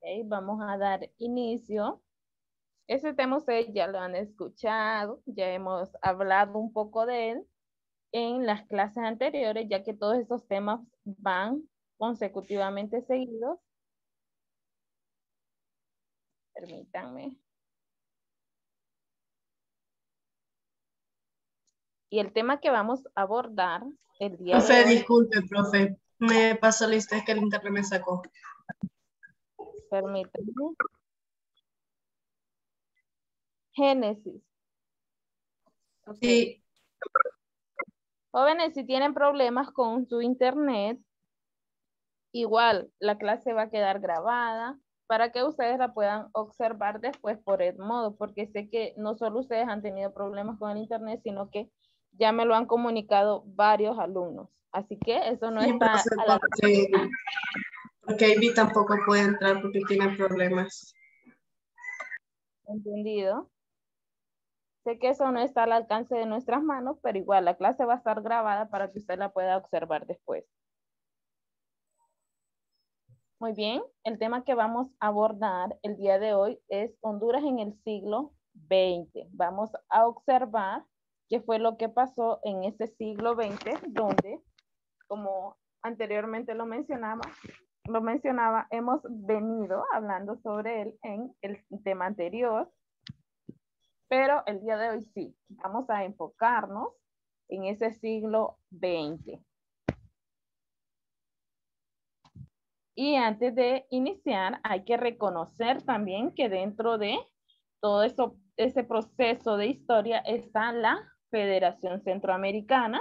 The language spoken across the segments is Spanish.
Ok, vamos a dar inicio. Ese tema ustedes ya lo han escuchado, ya hemos hablado un poco de él en las clases anteriores, ya que todos estos temas van consecutivamente seguidos. Permítanme. Y el tema que vamos a abordar el día de Profe, hoy, disculpe, profe. Me pasó la historia, es que el internet me sacó. permítanme. Génesis. Ok. Sí, Jóvenes, si tienen problemas con su internet, igual la clase va a quedar grabada para que ustedes la puedan observar después por el modo, porque sé que no solo ustedes han tenido problemas con el internet, sino que ya me lo han comunicado varios alumnos. Así que eso no sí, está profe, a la porque Ivy tampoco puede entrar porque tiene problemas. entendido. Sé que eso no está al alcance de nuestras manos, pero igual la clase va a estar grabada para que usted la pueda observar después. Muy bien, el tema que vamos a abordar el día de hoy es Honduras en el siglo XX. Vamos a observar qué fue lo que pasó en ese siglo XX, donde, como anteriormente lo mencionaba, hemos venido hablando sobre él en el tema anterior, pero el día de hoy sí, vamos a enfocarnos en ese siglo XX. Y antes de iniciar, hay que reconocer también que dentro de todo eso, ese proceso de historia está la Federación Centroamericana,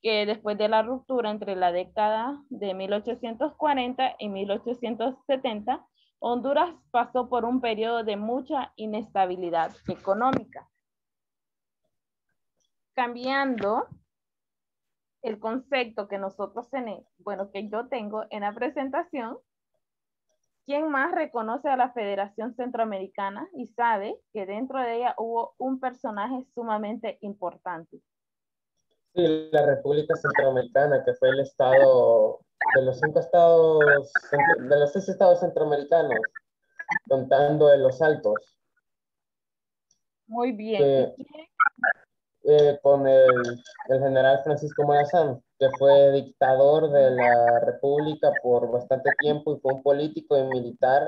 que después de la ruptura entre la década de 1840 y 1870, Honduras pasó por un periodo de mucha inestabilidad económica. Cambiando el concepto que nosotros tenemos, bueno, que yo tengo en la presentación, ¿quién más reconoce a la Federación Centroamericana y sabe que dentro de ella hubo un personaje sumamente importante? Sí, la República Centroamericana, que fue el estado de los 5 estados, de los 6 estados centroamericanos, contando de los Altos, Muy bien. que con el general Francisco Morazán, que fue dictador de la República por bastante tiempo y fue un político y militar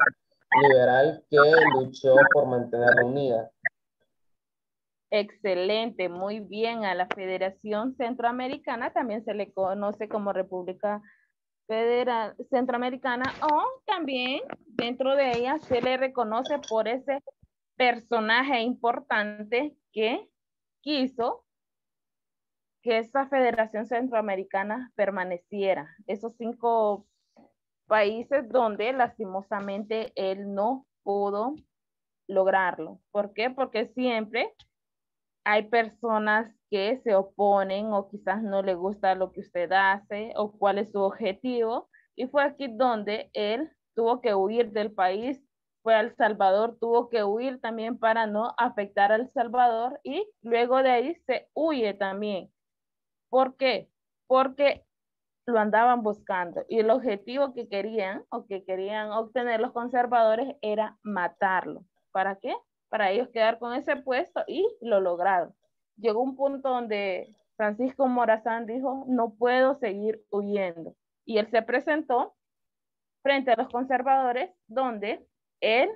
liberal que luchó por mantenerla unida. Excelente, muy bien. A la Federación Centroamericana también se le conoce como República Federal Centroamericana, o también dentro de ella se le reconoce por ese personaje importante que quiso que esa Federación Centroamericana permaneciera. Esos 5 países donde lastimosamente él no pudo lograrlo. ¿Por qué? Porque siempre hay personas que se oponen o quizás no le gusta lo que usted hace o cuál es su objetivo. Y fue aquí donde él tuvo que huir del país, fue a El Salvador, tuvo que huir también para no afectar a El Salvador y luego de ahí se huye también. ¿Por qué? Porque lo andaban buscando y el objetivo que querían o que querían obtener los conservadores era matarlo. ¿Para qué? Para ellos quedar con ese puesto y lo lograron. Llegó un punto donde Francisco Morazán dijo, no puedo seguir huyendo. Y él se presentó frente a los conservadores donde él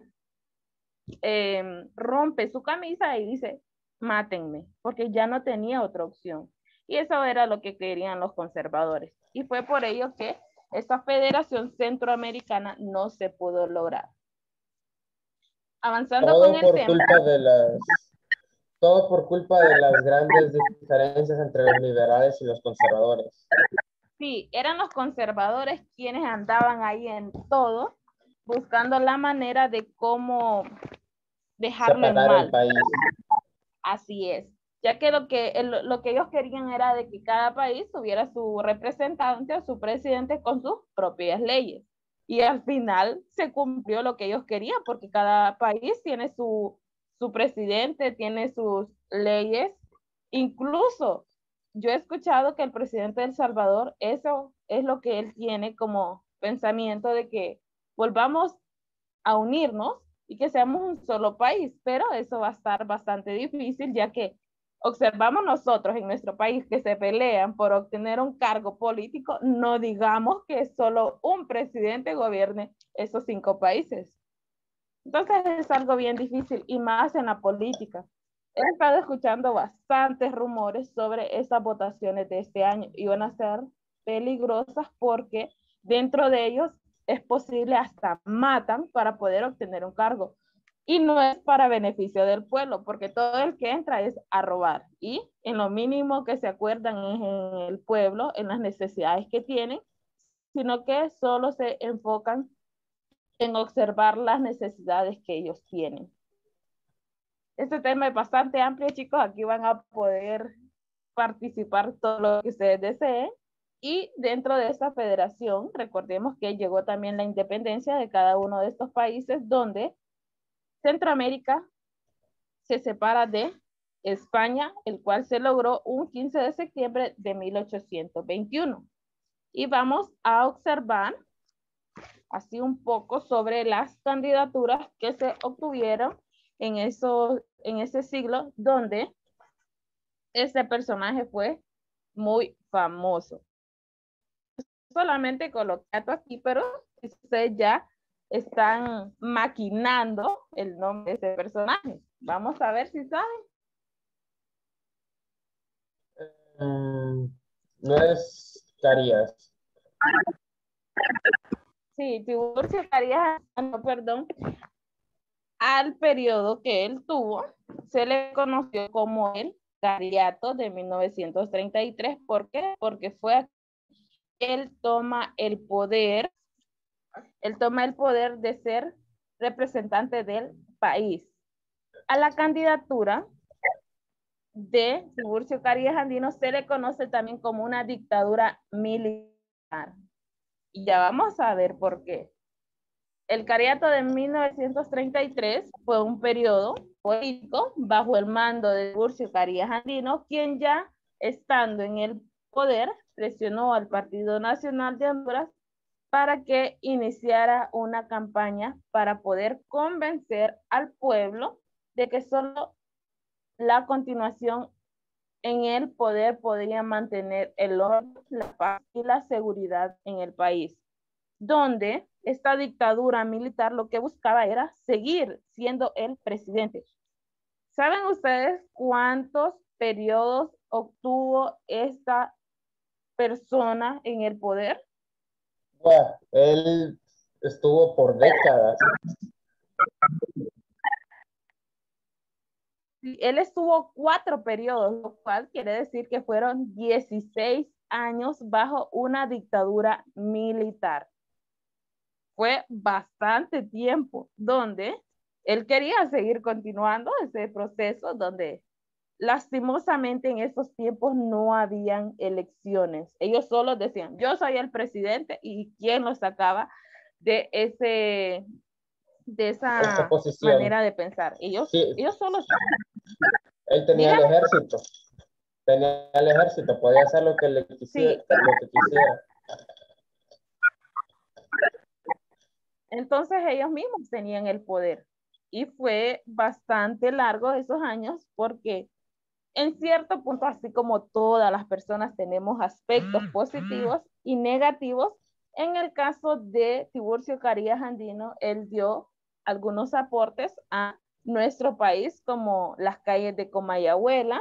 rompe su camisa y dice, mátenme, porque ya no tenía otra opción. Y eso era lo que querían los conservadores. Y fue por ello que esta Federación Centroamericana no se pudo lograr. Avanzando con Todo el por tema, culpa de todo por culpa de las grandes diferencias entre los liberales y los conservadores. sí, eran los conservadores quienes andaban ahí en todo, buscando la manera de cómo dejarlo en Separar el mal. país. Así es, ya que lo que ellos querían era de que cada país tuviera su representante o su presidente con sus propias leyes. Y al final se cumplió lo que ellos querían, porque cada país tiene su presidente, tiene sus leyes. Incluso yo he escuchado que el presidente de El Salvador, eso es lo que él tiene como pensamiento de que volvamos a unirnos y que seamos un solo país, pero eso va a estar bastante difícil, ya que observamos nosotros en nuestro país que se pelean por obtener un cargo político, no digamos que solo un presidente gobierne esos 5 países. Entonces es algo bien difícil y más en la política. He estado escuchando bastantes rumores sobre esas votaciones de este año y van a ser peligrosas porque dentro de ellos es posible hasta matan para poder obtener un cargo. Y no es para beneficio del pueblo, porque todo el que entra es a robar. Y en lo mínimo que se acuerdan es en el pueblo, en las necesidades que tienen, sino que solo se enfocan en observar las necesidades que ellos tienen. Este tema es bastante amplio, chicos. Aquí van a poder participar todo lo que ustedes deseen. Y dentro de esta federación, recordemos que llegó también la independencia de cada uno de estos países, donde Centroamérica se separa de España, el cual se logró un 15 de septiembre de 1821. Y vamos a observar así un poco sobre las candidaturas que se obtuvieron en ese siglo, donde este personaje fue muy famoso. Solamente coloqué esto aquí, pero ustedes ya están maquinando el nombre de ese personaje. Vamos a ver si saben. No es Carías. Sí, Tiburcio Carías, no, perdón, al periodo que él tuvo, se le conoció como el Cariato de 1933. ¿Por qué? Porque él toma el poder de ser representante del país. A la candidatura de Tiburcio Carías Andino se le conoce también como una dictadura militar. Y ya vamos a ver por qué. El Cariato de 1933 fue un periodo político bajo el mando de Tiburcio Carías Andino, quien ya estando en el poder presionó al Partido Nacional de Honduras para que iniciara una campaña para poder convencer al pueblo de que solo la continuación en el poder podría mantener el orden, la paz y la seguridad en el país, donde esta dictadura militar lo que buscaba era seguir siendo el presidente. ¿Saben ustedes cuántos periodos obtuvo esta persona en el poder? Bueno, él estuvo por décadas. Él estuvo 4 periodos, lo cual quiere decir que fueron 16 años bajo una dictadura militar. Fue bastante tiempo donde él quería seguir continuando ese proceso, donde lastimosamente en esos tiempos no habían elecciones. Ellos solo decían, yo soy el presidente, y quién lo sacaba de esa posición. manera de pensar. Ellos solo... Él tenía el ejército. Podía hacer lo que quisiera. Sí. Entonces ellos mismos tenían el poder. Y fue bastante largo esos años porque en cierto punto, así como todas las personas tenemos aspectos positivos y negativos, en el caso de Tiburcio Carías Andino, él dio algunos aportes a nuestro país, como las calles de Comayagüela,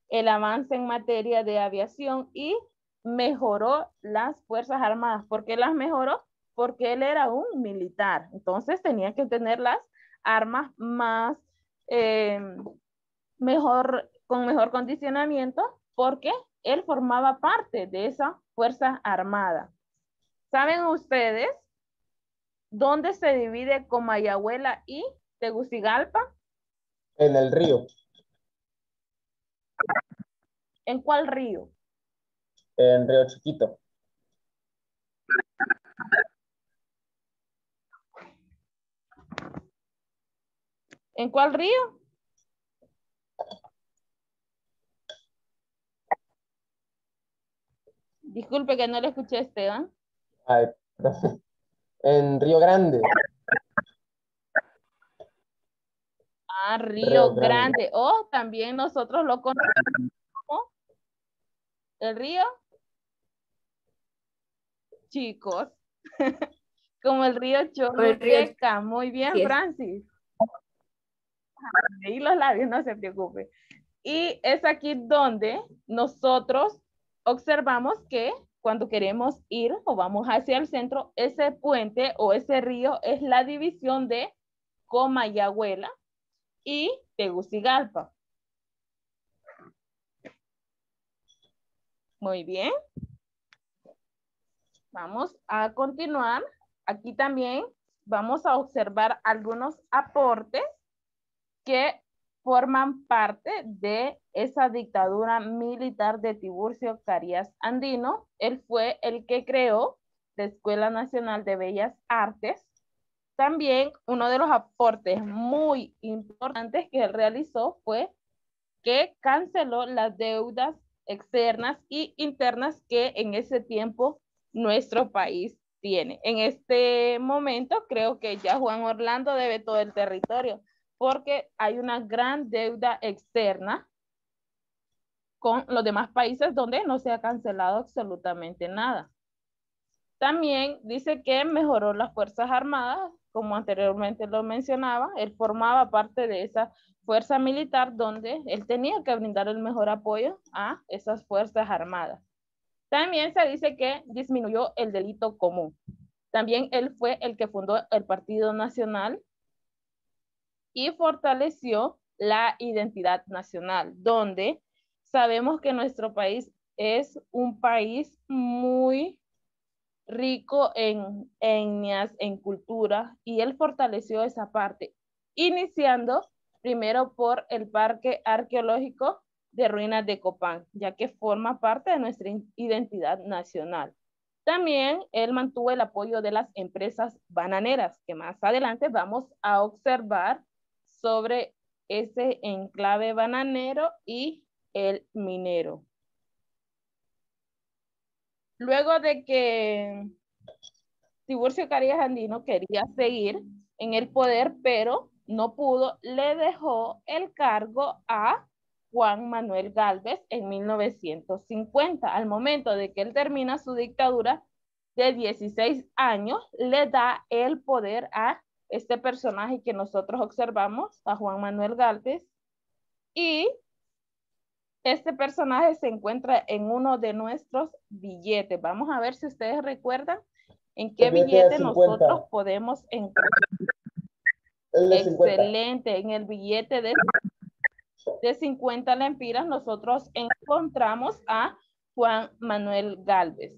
el avance en materia de aviación y mejoró las Fuerzas Armadas. ¿Por qué las mejoró? Porque él era un militar, entonces tenía que tener las armas más con mejor condicionamiento, porque él formaba parte de esa Fuerza Armada. ¿Saben ustedes dónde se divide Comayagüela y Tegucigalpa? En el río. ¿En cuál río? En Río Chiquito. ¿En cuál río? Disculpe que no le escuché, Esteban. Ay, en Río Grande. Ah, Río Río Grande. Grande. O también nosotros lo conocemos como el río, chicos, como el río O el río. Choluteca. Muy bien, Sí, Francis. Y los labios, no se preocupe. Y es aquí donde nosotros observamos que cuando queremos ir o vamos hacia el centro, ese puente o ese río es la división de Comayagüela y Tegucigalpa. Muy bien. Vamos a continuar. Aquí también vamos a observar algunos aportes que forman parte de esa dictadura militar de Tiburcio Carías Andino. Él fue el que creó la Escuela Nacional de Bellas Artes. También uno de los aportes muy importantes que él realizó fue que canceló las deudas externas y internas que en ese tiempo nuestro país tiene. En este momento creo que ya Juan Orlando debe todo el territorio porque hay una gran deuda externa con los demás países donde no se ha cancelado absolutamente nada. También dice que mejoró las Fuerzas Armadas, como anteriormente lo mencionaba, él formaba parte de esa fuerza militar donde él tenía que brindar el mejor apoyo a esas Fuerzas Armadas. También se dice que disminuyó el delito común. También él fue el que fundó el Partido Nacional y fortaleció la identidad nacional, donde sabemos que nuestro país es un país muy rico en etnias, en cultura, y él fortaleció esa parte, iniciando primero por el Parque Arqueológico de Ruinas de Copán, ya que forma parte de nuestra identidad nacional. También él mantuvo el apoyo de las empresas bananeras, que más adelante vamos a observar sobre ese enclave bananero y el minero. Luego de que Tiburcio Carías Andino quería seguir en el poder, pero no pudo, le dejó el cargo a Juan Manuel Gálvez en 1950. Al momento de que él termina su dictadura de 16 años, le da el poder a este personaje que nosotros observamos, a Juan Manuel Gálvez, y este personaje se encuentra en uno de nuestros billetes. Vamos a ver si ustedes recuerdan en qué El billete de billete 50. nosotros podemos encontrar. El de 50. Excelente. En el billete de 50 lempiras nosotros encontramos a Juan Manuel Gálvez.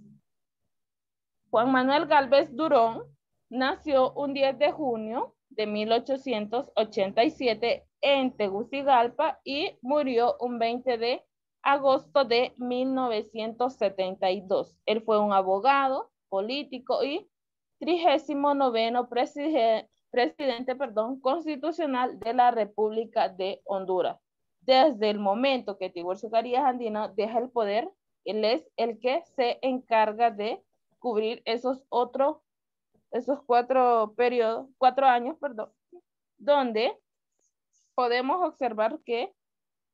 Juan Manuel Gálvez Durón nació un 10 de junio de 1887 en Tegucigalpa y murió un 20 de agosto de 1972. Él fue un abogado, político y 39º presidente constitucional de la República de Honduras. Desde el momento que Tiburcio Carías Andino deja el poder, él es el que se encarga de cubrir esos 4 años, donde podemos observar que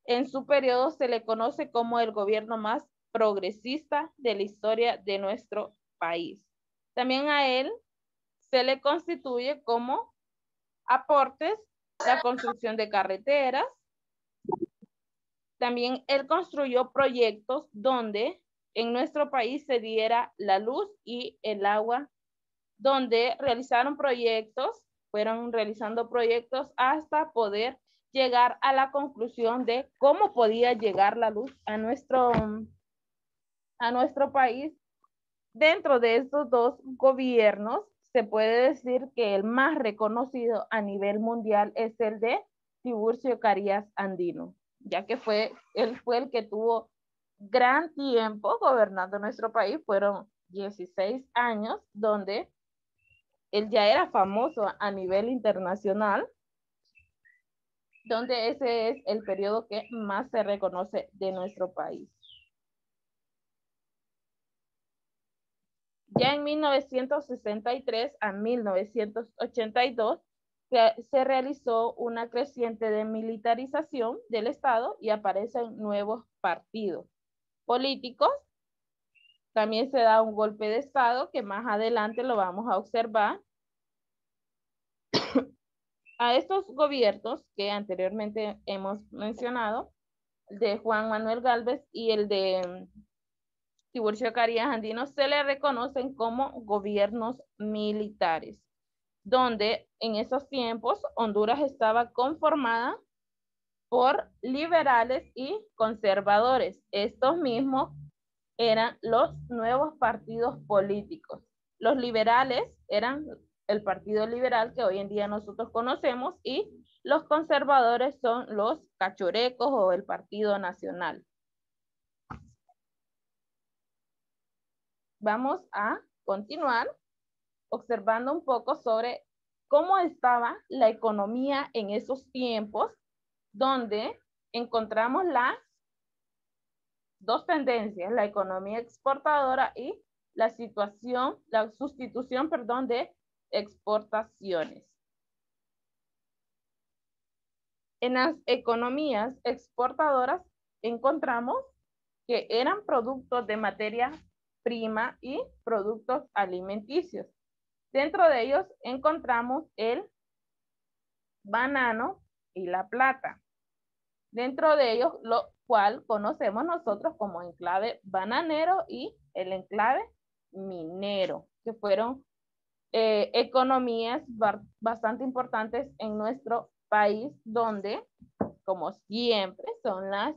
en su periodo se le conoce como el gobierno más progresista de la historia de nuestro país. También a él se le constituye como aportes la construcción de carreteras. También él construyó proyectos donde en nuestro país se diera la luz y el agua, donde realizaron proyectos, fueron realizando proyectos hasta poder llegar a la conclusión de cómo podía llegar la luz a nuestro país. Dentro de estos dos gobiernos, se puede decir que el más reconocido a nivel mundial es el de Tiburcio Carías Andino, ya que él fue el que tuvo gran tiempo gobernando nuestro país, fueron 16 años, donde él ya era famoso a nivel internacional, donde ese es el periodo que más se reconoce de nuestro país. Ya en 1963 a 1982, se realizó una creciente demilitarización del Estado y aparecen nuevos partidos políticos. También se da un golpe de Estado que más adelante lo vamos a observar. A estos gobiernos que anteriormente hemos mencionado, el de Juan Manuel Gálvez y el de Tiburcio Carías Andino, se le reconocen como gobiernos militares, donde en esos tiempos Honduras estaba conformada por liberales y conservadores. Estos mismos eran los nuevos partidos políticos. Los liberales eran el Partido Liberal que hoy en día nosotros conocemos y los conservadores son los cachurecos o el Partido Nacional. Vamos a continuar observando un poco sobre cómo estaba la economía en esos tiempos, donde encontramos las dos tendencias, la economía exportadora y la sustitución, perdón, de exportaciones. En las economías exportadoras encontramos que eran productos de materia prima y productos alimenticios. Dentro de ellos encontramos el banano y la plata. Dentro de ellos, lo cual conocemos nosotros como enclave bananero y el enclave minero, que fueron economías bastante importantes en nuestro país, donde, como siempre, son las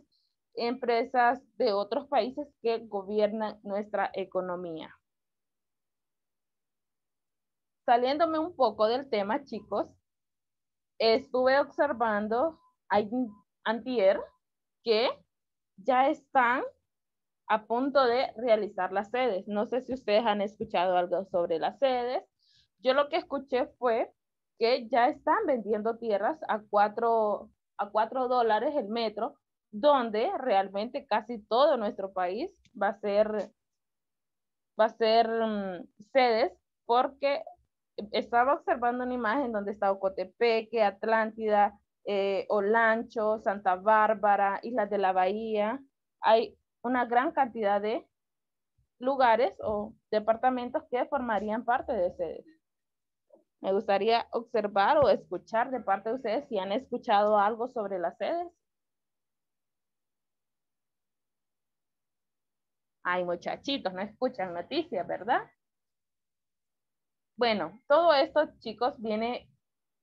empresas de otros países que gobiernan nuestra economía. Saliéndome un poco del tema, chicos, estuve observando antier que ya están a punto de realizar las sedes. No sé si ustedes han escuchado algo sobre las sedes. Yo lo que escuché fue que ya están vendiendo tierras a $4 el metro, donde realmente casi todo nuestro país va a ser sedes, porque estaba observando una imagen donde está Ocotepeque, Atlántida, Olancho, Santa Bárbara, Islas de la Bahía. Hay una gran cantidad de lugares o departamentos que formarían parte de sedes. Me gustaría observar o escuchar de parte de ustedes si han escuchado algo sobre las sedes. Ay, muchachitos, no escuchan noticias, ¿verdad? Bueno, todo esto, chicos, viene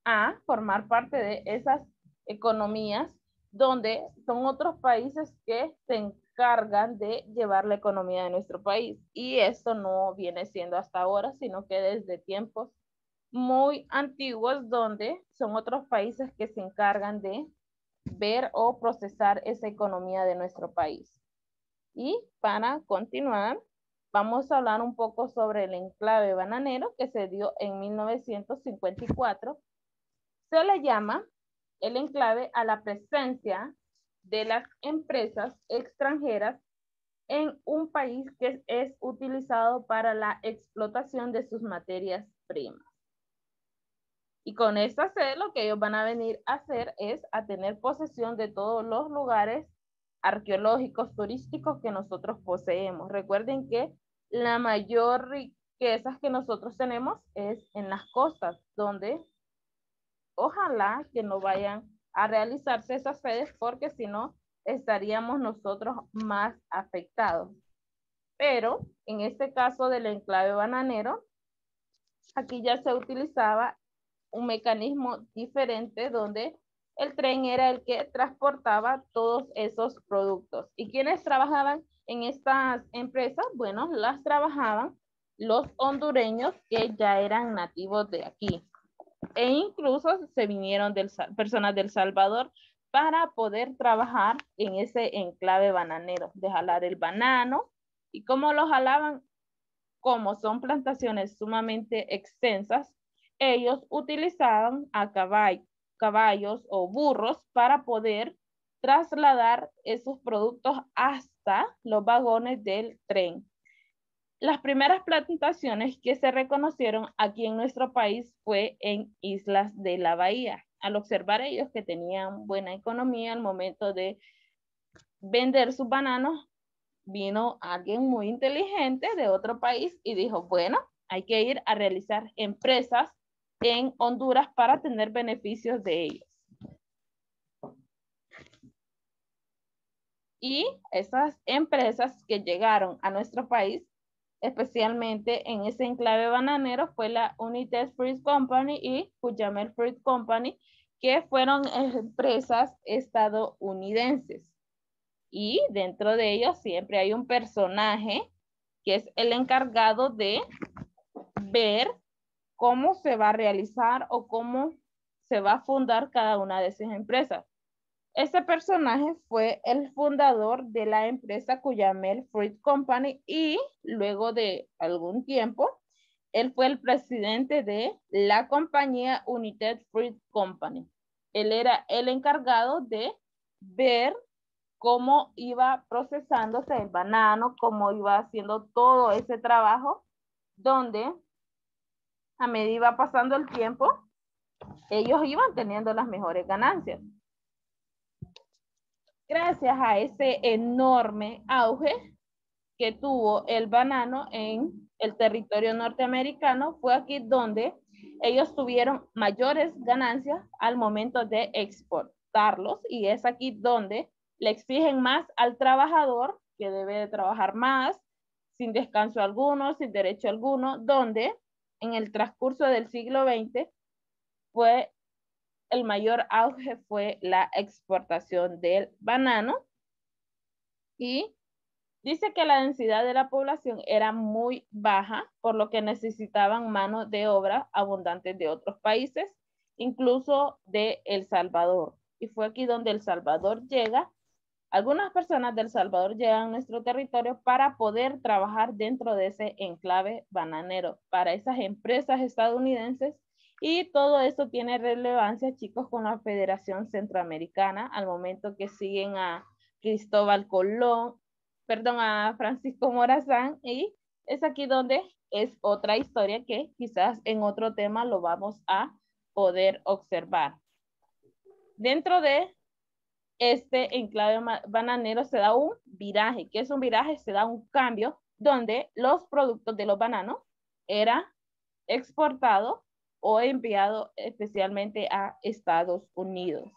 a formar parte de esas economías donde son otros países que se encargan de llevar la economía de nuestro país. Y esto no viene siendo hasta ahora, sino que desde tiempos muy antiguos, donde son otros países que se encargan de ver o procesar esa economía de nuestro país. Y para continuar, vamos a hablar un poco sobre el enclave bananero que se dio en 1954. Se le llama el enclave a la presencia de las empresas extranjeras en un país que es utilizado para la explotación de sus materias primas. Y con esta sede lo que ellos van a venir a hacer es a tener posesión de todos los lugares arqueológicos, turísticos que nosotros poseemos. Recuerden que la mayor riqueza que nosotros tenemos es en las costas, donde ojalá que no vayan a realizarse esas sedes, porque si no estaríamos nosotros más afectados. Pero en este caso del enclave bananero, aquí ya se utilizaba un mecanismo diferente donde el tren era el que transportaba todos esos productos. ¿Y quiénes trabajaban en estas empresas? Bueno, las trabajaban los hondureños que ya eran nativos de aquí. E incluso se vinieron personas del Salvador para poder trabajar en ese enclave bananero, de jalar el banano. ¿Y cómo lo jalaban? Como son plantaciones sumamente extensas, ellos utilizaban a caballos o burros para poder trasladar esos productos hasta los vagones del tren. las primeras plantaciones que se reconocieron aquí en nuestro país fue en Islas de la Bahía. Al observar ellos que tenían buena economía al momento de vender sus bananos, vino alguien muy inteligente de otro país y dijo, bueno, hay que ir a realizar empresas en Honduras para tener beneficios de ellos. Y esas empresas que llegaron a nuestro país, especialmente en ese enclave bananero, fue la United Fruit Company y Cuyamel Fruit Company, que fueron empresas estadounidenses. Y dentro de ellos siempre hay un personaje que es el encargado de ver cómo se va a realizar o cómo se va a fundar cada una de esas empresas. Este personaje fue el fundador de la empresa Cuyamel Fruit Company y luego de algún tiempo, él fue el presidente de la compañía United Fruit Company. Él era el encargado de ver cómo iba procesándose el banano, cómo iba haciendo todo ese trabajo, donde a medida iba pasando el tiempo, ellos iban teniendo las mejores ganancias. Gracias a ese enorme auge que tuvo el banano en el territorio norteamericano, fue aquí donde ellos tuvieron mayores ganancias al momento de exportarlos, y es aquí donde le exigen más al trabajador, que debe de trabajar más, sin descanso alguno, sin derecho alguno, donde en el transcurso del siglo XX fue el mayor auge fue la exportación del banano, y dice que la densidad de la población era muy baja, por lo que necesitaban mano de obra abundante de otros países, incluso de El Salvador. Y fue aquí donde El Salvador llega. Algunas personas de El Salvador llegan a nuestro territorio para poder trabajar dentro de ese enclave bananero, para esas empresas estadounidenses. Y todo eso tiene relevancia, chicos, con la Federación Centroamericana, al momento que siguen a Cristóbal Colón, perdón, a Francisco Morazán, y es aquí donde es otra historia que quizás en otro tema lo vamos a poder observar. Dentro de este enclave bananero se da un viraje. ¿Qué es un viraje? Se da un cambio donde los productos de los bananos eran exportados o enviados especialmente a Estados Unidos.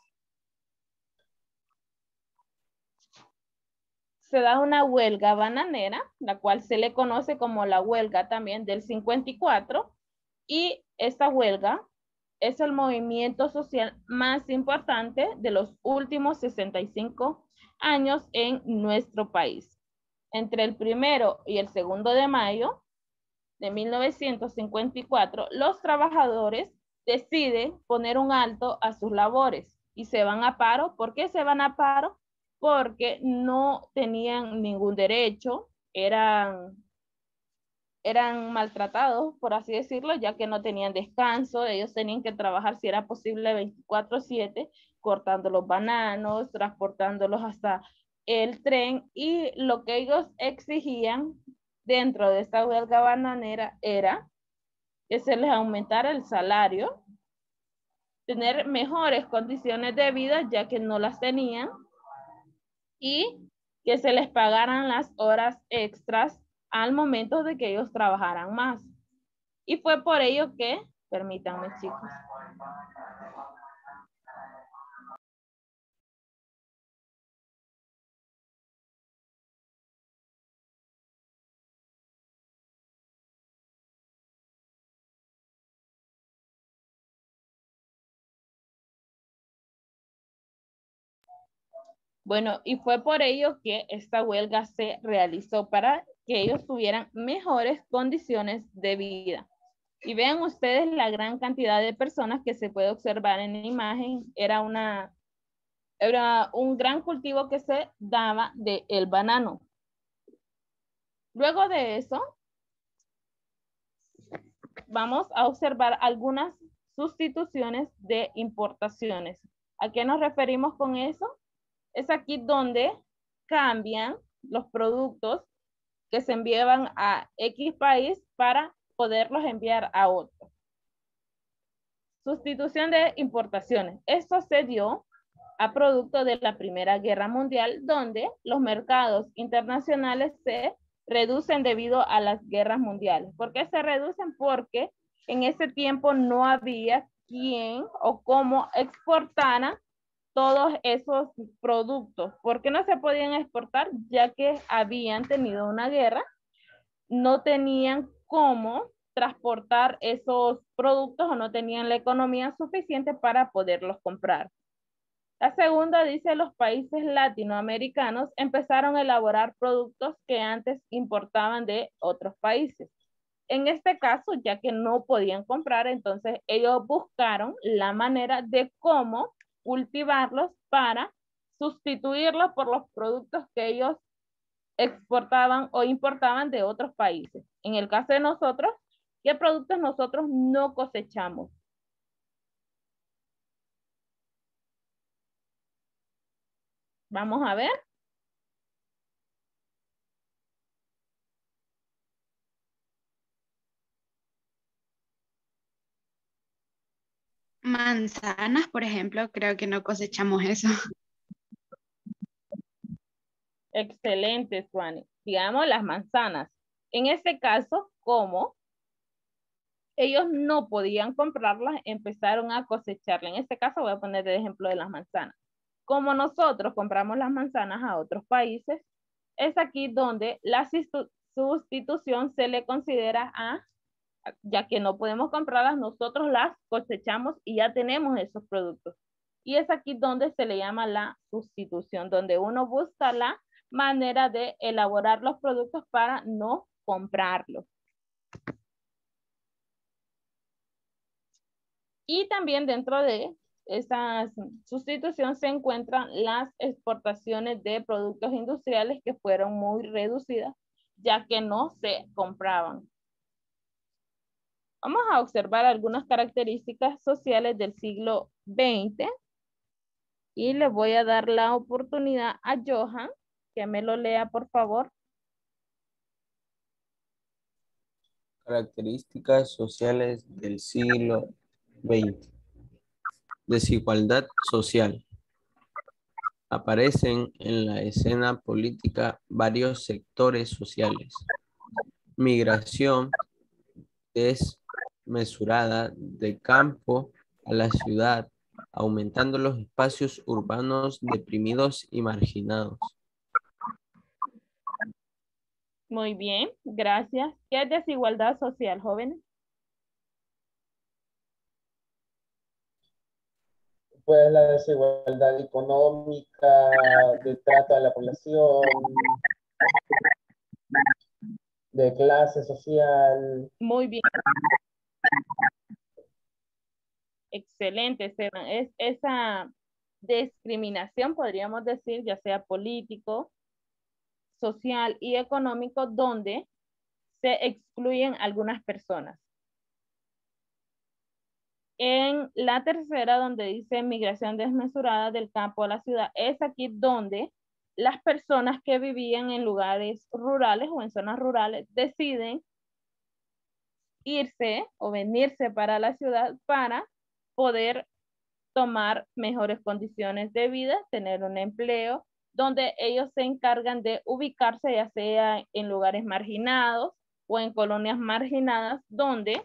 Se da una huelga bananera, la cual se le conoce como la huelga también del 54, y esta huelga es el movimiento social más importante de los últimos 65 años en nuestro país. Entre el 1 y el 2 de mayo de 1954, los trabajadores deciden poner un alto a sus labores y se van a paro. ¿Por qué se van a paro? Porque no tenían ningún derecho, eran maltratados, por así decirlo, ya que no tenían descanso. Ellos tenían que trabajar, si era posible, 24/7, cortando los bananos, transportándolos hasta el tren, y lo que ellos exigían dentro de esta huelga bananera era que se les aumentara el salario, tener mejores condiciones de vida, ya que no las tenían, y que se les pagaran las horas extras al momento de que ellos trabajaran más. Y fue por ello que, permítanme, chicos. Bueno, y fue por ello que esta huelga se realizó, para que ellos tuvieran mejores condiciones de vida. Y vean ustedes la gran cantidad de personas que se puede observar en la imagen. Era un gran cultivo que se daba del banano. Luego de eso, vamos a observar algunas sustituciones de importaciones. ¿A qué nos referimos con eso? Es aquí donde cambian los productos que se enviaban a X país para poderlos enviar a otro. Sustitución de importaciones. Esto se dio a producto de la Primera Guerra Mundial, donde los mercados internacionales se reducen debido a las guerras mundiales. ¿Por qué se reducen? Porque en ese tiempo no había quién o cómo exportaran todos esos productos. ¿Por qué no se podían exportar? Ya que habían tenido una guerra, no tenían cómo transportar esos productos o no tenían la economía suficiente para poderlos comprar. La segunda dice, los países latinoamericanos empezaron a elaborar productos que antes importaban de otros países. En este caso, ya que no podían comprar, entonces ellos buscaron la manera de cómo cultivarlos para sustituirlos por los productos que ellos exportaban o importaban de otros países. En el caso de nosotros, ¿qué productos nosotros no cosechamos? Vamos a ver. Manzanas, por ejemplo, creo que no cosechamos eso. Excelente, Suani. Digamos las manzanas. En este caso, como ellos no podían comprarlas, empezaron a cosecharlas. En este caso voy a poner el ejemplo de las manzanas. Como nosotros compramos las manzanas a otros países, es aquí donde la sustitución se le considera ya que no podemos comprarlas, nosotros las cosechamos y ya tenemos esos productos. Y es aquí donde se le llama la sustitución, donde uno busca la manera de elaborar los productos para no comprarlos. Y también dentro de esa sustitución se encuentran las exportaciones de productos industriales que fueron muy reducidas, ya que no se compraban. Vamos a observar algunas características sociales del siglo XX y le voy a dar la oportunidad a Johan que me lo lea, por favor. Características sociales del siglo XX. Desigualdad social. Aparecen en la escena política varios sectores sociales. Migración desmesurada de campo a la ciudad, aumentando los espacios urbanos deprimidos y marginados. Muy bien, gracias. ¿Qué es desigualdad social, jóvenes? Pues la desigualdad económica, de trato a la población, de clase social. Muy bien. Excelente, Esteban. Es esa discriminación, podríamos decir, ya sea político, social y económico, donde se excluyen algunas personas. En la tercera, donde dice migración desmesurada del campo a la ciudad, es aquí donde las personas que vivían en lugares rurales o en zonas rurales deciden irse o venirse para la ciudad para poder tomar mejores condiciones de vida, tener un empleo, donde ellos se encargan de ubicarse ya sea en lugares marginados o en colonias marginadas, donde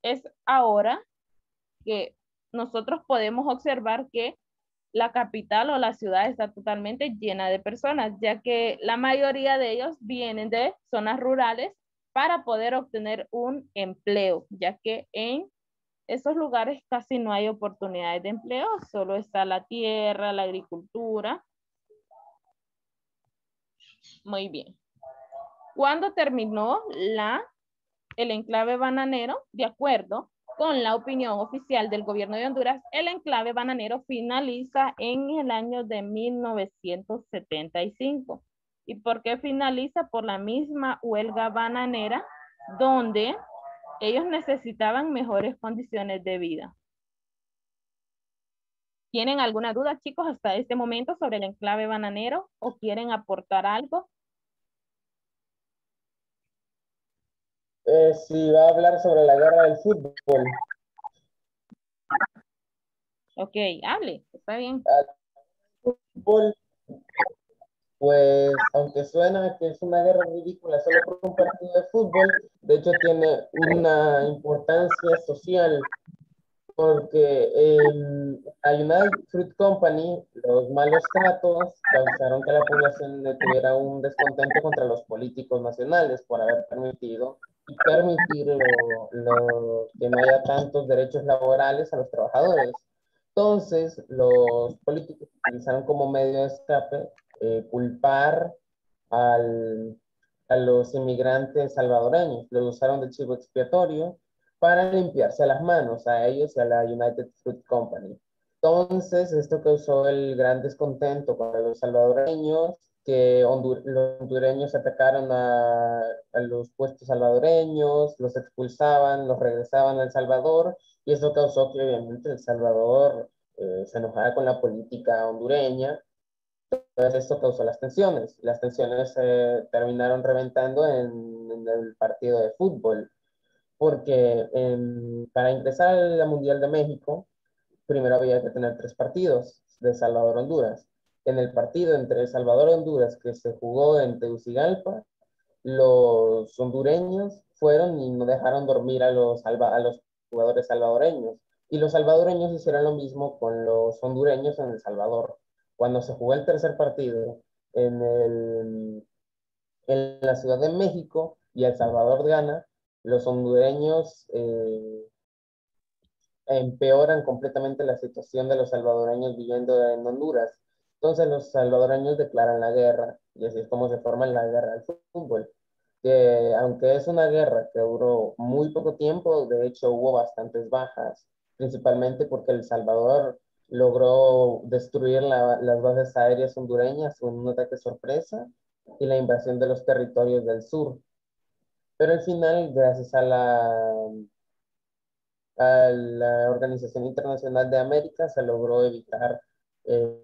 es ahora que nosotros podemos observar que la capital o la ciudad está totalmente llena de personas, ya que la mayoría de ellos vienen de zonas rurales para poder obtener un empleo, ya que en esos lugares casi no hay oportunidades de empleo, solo está la tierra, la agricultura. Muy bien. ¿Cuándo terminó el enclave bananero? De acuerdo con la opinión oficial del gobierno de Honduras, el enclave bananero finaliza en el año de 1975. ¿Y por qué finaliza? Por la misma huelga bananera, donde ellos necesitaban mejores condiciones de vida. ¿Tienen alguna duda, chicos, hasta este momento sobre el enclave bananero o quieren aportar algo? Si va a hablar sobre la guerra del fútbol. Ok, hable, está bien. Fútbol, pues, aunque suena que es una guerra ridícula solo por un partido de fútbol, de hecho tiene una importancia social porque a United Fruit Company, los malos tratos causaron que la población tuviera un descontento contra los políticos nacionales por haber permitido y permitir que no haya tantos derechos laborales a los trabajadores. Entonces, los políticos utilizaron como medio de escape culpar al, a los inmigrantes salvadoreños, los usaron de chivo expiatorio para limpiarse las manos a ellos y a la United Fruit Company. Entonces, esto causó el gran descontento con los salvadoreños, que los hondureños atacaron a los puestos salvadoreños, los expulsaban, los regresaban a El Salvador, y eso causó que obviamente El Salvador se enojara con la política hondureña. Entonces, esto causó las tensiones. Las tensiones terminaron reventando en el partido de fútbol porque para ingresar a la Mundial de México, primero había que tener 3 partidos de Salvador-Honduras. En el partido entre El Salvador y Honduras, que se jugó en Tegucigalpa, los hondureños fueron y no dejaron dormir a los jugadores salvadoreños. Y los salvadoreños hicieron lo mismo con los hondureños en El Salvador. Cuando se jugó el tercer partido en, en la Ciudad de México y El Salvador gana, los hondureños empeoran completamente la situación de los salvadoreños viviendo en Honduras. Entonces los salvadoreños declaran la guerra y así es como se forma la guerra del fútbol. Que aunque es una guerra que duró muy poco tiempo, de hecho hubo bastantes bajas, principalmente porque El Salvador logró destruir las bases aéreas hondureñas con un ataque sorpresa y la invasión de los territorios del sur. Pero al final, gracias a la Organización Internacional de América, se logró evitar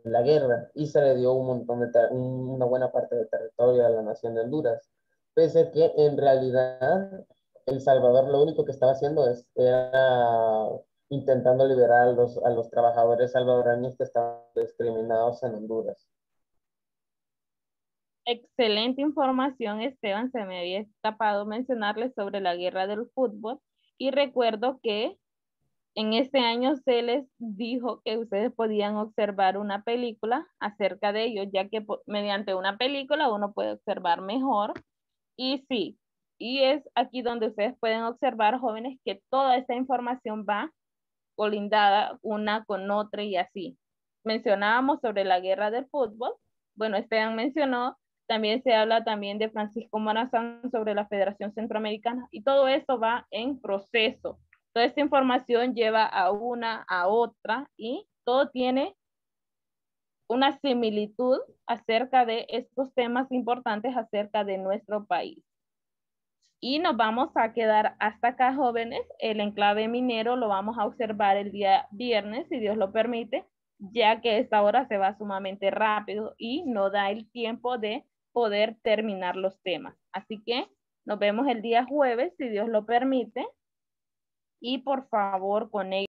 la guerra y se le dio un montón una buena parte del territorio a la nación de Honduras. Pese a que en realidad El Salvador lo único que estaba haciendo era intentando liberar a los trabajadores salvadoreños que estaban discriminados en Honduras. Excelente información, Esteban. Se me había escapado mencionarles sobre la guerra del fútbol. Y recuerdo que en este año se les dijo que ustedes podían observar una película acerca de ello, ya que mediante una película uno puede observar mejor. Y sí, y es aquí donde ustedes pueden observar, jóvenes, que toda esta información va colindada una con otra y así. Mencionábamos sobre la guerra del fútbol. Bueno, Esteban mencionó, también se habla también de Francisco Morazán sobre la Federación Centroamericana y todo esto va en proceso. Toda esta información lleva a una, a otra y todo tiene una similitud acerca de estos temas importantes acerca de nuestro país. Y nos vamos a quedar hasta acá, jóvenes. El enclave minero lo vamos a observar el día viernes, si Dios lo permite, ya que esta hora se va sumamente rápido y no da el tiempo de poder terminar los temas. Así que nos vemos el día jueves, si Dios lo permite. Y por favor, conecten